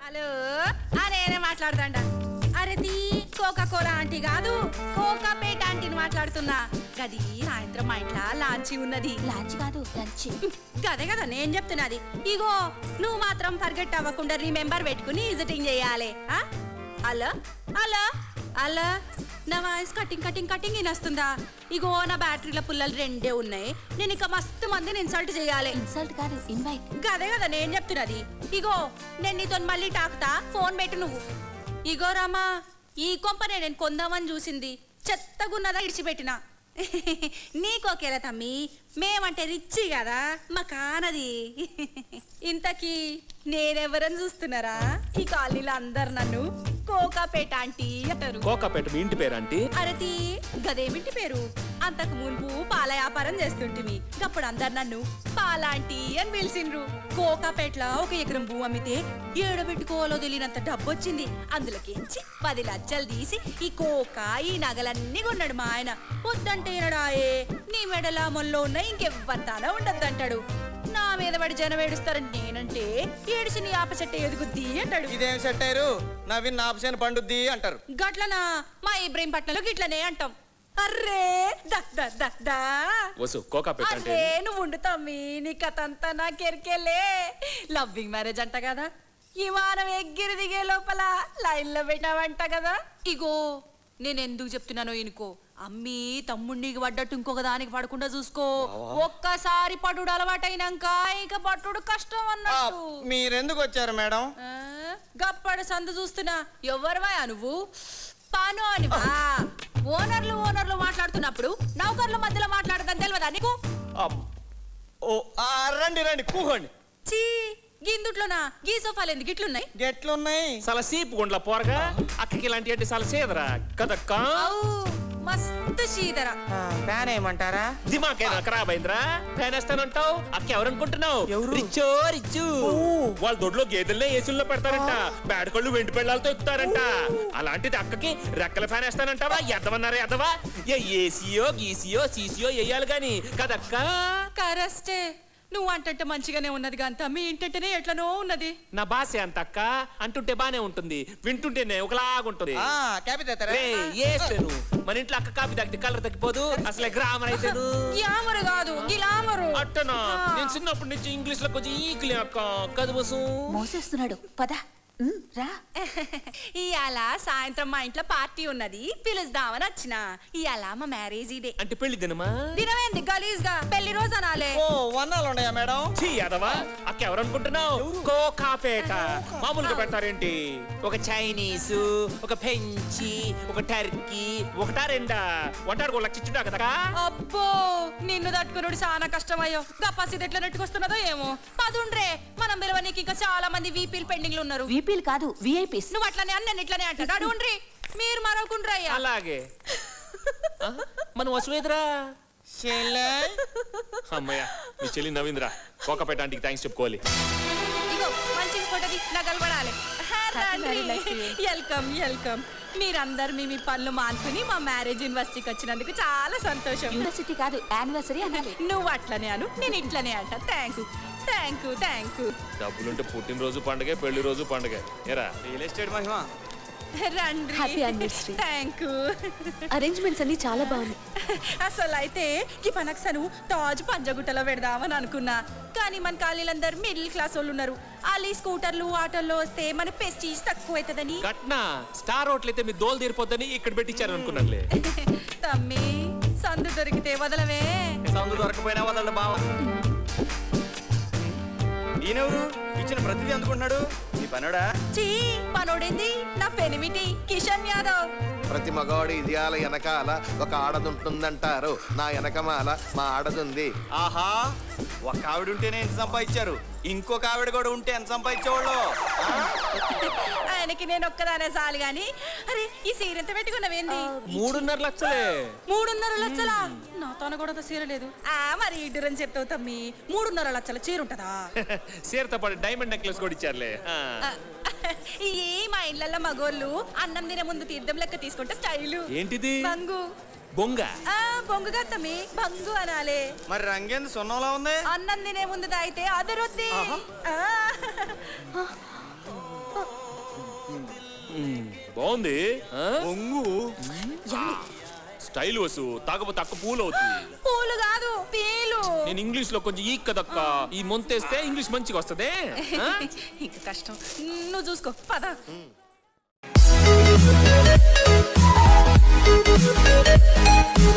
Hello నేనే మాట్లాడతాండా. అరే తీ కోకా-కోలా ఆంటీ కాదు, కోకాపేట ఆంటీని మాట్లాడుతున్నా. గది సాయంత్రం మా ఇంట్లో లాంచి ఉన్నది. లాంచ్ కాదు లంచ్. గదే కదా నేను చెప్తున్నది. ఇగో నువ్వు మాత్రం ఫర్గెట్ అవ్వకుండా రిమెంబర్ పెట్టుకుని విజిటింగ్ చేయాలి. హలో హలో హలో, నా వాయిస్ కటింగ్ వినొస్తుందా? ఇగో నా బ్యాటరీల పుల్లలు 2 ఉన్నాయి. నేను ఇక మస్తు మందిని ఇన్సల్ట్ చేయాలి. ఇన్సల్ట్ కాదు ఇన్వైట్. గదే కదా నేను చెప్తున్నది. ఇగో నేను నీతో మళ్ళీ టాకుతా, ఫోన్ పెట్టు నువ్వు. ఇగో రామా, ఈ కొంపనే నేను కొందామని చూసింది, చెత్తగున్నదా ఇడిచిపెట్టిన. నీకోకేలా తమ్మి, మేమంటే రిచ్చి కదా, మా కానది. ఇంతకీ నేనెవరని చూస్తున్నారా? ఈ కాలనీలో అందరు నన్ను కోకాపేట ఆంటీ అంటారు. కోకాపేట మీ ఇంటి పేరు ఆంటీ? అరతి గదేమింటి పేరు. అంతకు మున్పు పాల వ్యాపారం చేస్తుంటిమి. అప్పుడు అందరు నన్ను పాలాంటీ అని పిలిచిండ్రు. కోకాపేటలో 1 ఎకరం భూ అమ్మితే ఏడబెట్టుకోవాలో తెలియనంత డబ్బు వచ్చింది. అందులోకించి 10 లక్షలు తీసి ఈ కోకా ఈ నగలన్నీ కొన్నాడు మా ఆయన. వద్దంటే ఏనడాయే, నీ మెడల మొల్లో ఉన్న ఇంకెవ్వరితానో ఉండద్దంటాడు. నా మీద పడి జనం ఏడుస్తారని నేనంటే ఏడిసి నీ ఆప చెట్టు ఎదుగుద్ది అంటాడు. ఇదేం సెట్ అయ్యారు, నవీన్ ఆపచేను పండుద్ది అంటారు. గట్లనా? మా ఇబ్రహీంపట్నంలో గిట్లనే అంటాం. అర్రే వసు కోకాపేట అంటే అరే నువ్వు ఉండు తమ్మి, నీ కథ అంతా నాకెరికెళ్ళే. లవ్వింగ్ మ్యారేజ్ అంట కదా, విమానం ఎగ్గిరి దిగే లోపల లైన్ లో పెట్టావంట కదా. ఇగో నేను ఎందుకు చెప్తున్నానో ఇనుకో, అమ్మి తమ్ముడికి పడ్డట్టు ఇంకొక దానికి పడకుండా చూసుకో. ఒక్కసారి పట్టుడు అలవాటైనాక ఇక పట్టుడు కష్టం అన్నట్టు. మీరెందుకు వచ్చారు మేడం? గప్పడు సందు చూస్తున్నా. ఎవరివా నువ్వు? పాను అనివా? ఓనర్లు మాట్లాడుతున్నప్పుడు నౌకర్ల మధ్యలో మాట్లాడదని తెలియదా నీకు? రండి రండి కూకోండి. చీ, గిందుట్లోనా గీ సోఫాలు ఎందుకు ఇట్లున్నాయి? గెట్లున్నాయి చాలా సీపు గుండ్ల పోరగా అక్కకి ఇలాంటి అంటే చాలా సేదరా కదక్కా. మస్తు శీదర. ఫ్యాన్ ఏమంటారా? దిమాకైనా ఖరాబ్ అయిందిరా. ఫ్యాన్ వేస్తానంటావు? అక్క ఎవరనుకుంటున్నావు? రిచ్చు వాళ్ళ దొడ్లో గేదెల్నే ఏసుల్లో పెడతారంట, బేడకళ్ళు వెండి పెళ్ళాలతో ఎక్కుతారంట. అలాంటిది అక్కకి రెక్కల ఫ్యాన్ వేస్తానంటావా? ఎద్దమన్నారా ఎద్దవా? ఏసీయో గీసీయో సీసీయో వేయాలి గాని కదక్కా. కరెస్టే, నువ్వు అంటంటే మంచిగానే ఉన్నది కాంత, మీ ఇంటంటేనే ఎట్లనో ఉన్నది. నా భాష అంత అక్క, అంటుంటే బానే ఉంటుంది, వింటుంటేనే ఒకలాగుంటుంది. మన ఇంట్లో అక్క కాపీ తగ్గితే కలర్ తగ్గిపోదు. అసలే గ్రామర్ అయితే గ్లామర్ కాదు గిలామరు. అట్టనా? నేను చిన్నప్పటి నుంచి ఇంగ్లీష్ లో కొంచెం ఈక్లే అక్క. కదుబసు మోసేస్తున్నాడు పద రా. ఇయాల సాయంత్రం మా ఇంట్లో పార్టీ ఉన్నది, పిలుస్తామని వచ్చిన. ఇయాల మా మ్యారేజ్ డే. అంటే పెళ్లి దినమా? దినమేంది గలీజ్ గా, పెళ్లి రోజు అనాలే. వన్నాలు ఉన్నాయా మేడం? చీ అదవా, అక్క ఎవరనుకుంటున్నావు? కోకాపేట. మామూలుగా పెడతారేంటి? ఒక చైనీసు, ఒక ఫ్రెంచి, ఒక టర్కీ, ఒకటా రెండా? వంటారు లక్షించుడా కదా. అబ్బో, నిన్ను తట్టుకున్నాడు చాలా కష్టమయ్యో. గప్పాసి ఎట్లా నెట్టుకొస్తున్నదో ఏమో. పదుండ్రే, మనం పిలవనీకి ఇంకా చాలా మంది వీపీలు పెండింగ్ లో ఉన్నారు. వీపీలు కాదు విఐపీస్. నువ్వు అట్లనే అన్న ఇట్లనే అంటాడు. అడుగుండ్రి, మీరు మరొకుండ్రయ్యా. అలాగే మనం వసువేదరా. అమ్మయ్య, మీ చెల్లి నవీంద్ర. కోకాపేట ఆంటీకి థ్యాంక్స్ చెప్పుకోవాలి. ఇగో మంచి ఫోటోది నగలబడాలి. Welcome welcome. మీరందరు మీ పనులు మానుకుని మా మ్యారేజ్ యూనివర్సిటీకి వచ్చినందుకు చాలా సంతోషం. యూనివర్సిటీ కాదు యానివర్సరీ అనాలి. నువ్వు అట్లనే అను, నేను ఇట్లనే అంట. Thank you. డబ్బులుంటే పుట్టినరోజు పండుగ, పెళ్లి రోజు పండుగ. ఏరా రియల్ ఎస్టేట్ మహిమ. రండి. Happy anniversary. Thank you. Arrangements అన్ని చాలా బాగున్నాయి. అసలు అయితే ఈ పనక్సను తాజ్ పంజగుట్టలో పెడదామని అనుకున్నా, కానీ మన కాలనీలందరూ మిడిల్ క్లాస్ వాళ్ళు ఉన్నారు. వాళ్ళు స్కూటర్లు ఆటోల్లో వస్తే మన ప్రెస్టీజ్ తక్కువ అవుతుందని. కట్నా స్టార్ హోటల్ అయితే మీ దోలు తీరిపోద్దని ఇక్కడ పెట్టించారు అనుకున్నానులే. తమ్మి, సందు దొరికితే వదలవే. సందు దొరకపోయినా వదలండి బావ. ఈయనెవరు? ఇచ్చిన ప్రతిదీ అందుకుంటున్నాడు. నీ పనుడా? చీ, పనోడింది నా పెనిమిటి కిషన్ యాదవ్. ప్రతి మగవాడి ఇదియాల వెనకాల ఒక ఆడదుంటుందంటారు. నా వెనకమాల మా ఆడదుంది. ఆహా, ఒక ఆవిడ ఉంటేనే ఎంత సంపాదించారు, ఇంకొక ఆవిడ కూడా ఉంటే ఎంత సంపాదించేవాళ్ళు. ఆయనకి నేను ఒక్కదానే చాలు గాని. అరే ఈ సీర ఎంత పెట్టుకున్నావేంది? 3.5 లక్షలే. 3.5 లక్షలా? నా తన కూడా సీర లేదు. మరి ఇడ్డురని చెప్తావు తమ్మి, 3.5 లక్షల చీర ఉంటదా? సీరతో పాటు డైమండ్ నెక్లెస్ కూడా ఇచ్చారులే. ఈ మా ఇళ్ళల్లో మగోళ్ళు అన్నం తినే ముందు తీర్థం లెక్క తీసుకుంటే స్టైలు. ఏంటిది? బంగు. బొంగ? బొంగుగా తమ్మి, బంగు అనాలే. మరి రంగేంది సున్నంలా ఉంది? అన్నం తినే ముందు తాగితే అదరొద్ది. బాగుంది ఆ? బొంగు స్టైల్ వసు తాగపోతే అక్క పూలు అవుతుంది పూలు కాదు పీలు నేను ఇంగ్లీష్ లో కొంచెం ఈక్ కదక్క ఈ మొంతేస్తే ఇంగ్లీష్ మంచిగా వస్తదే ఆ? ఇంకా కష్టం నువ్వు చూసుకో పద Thank you.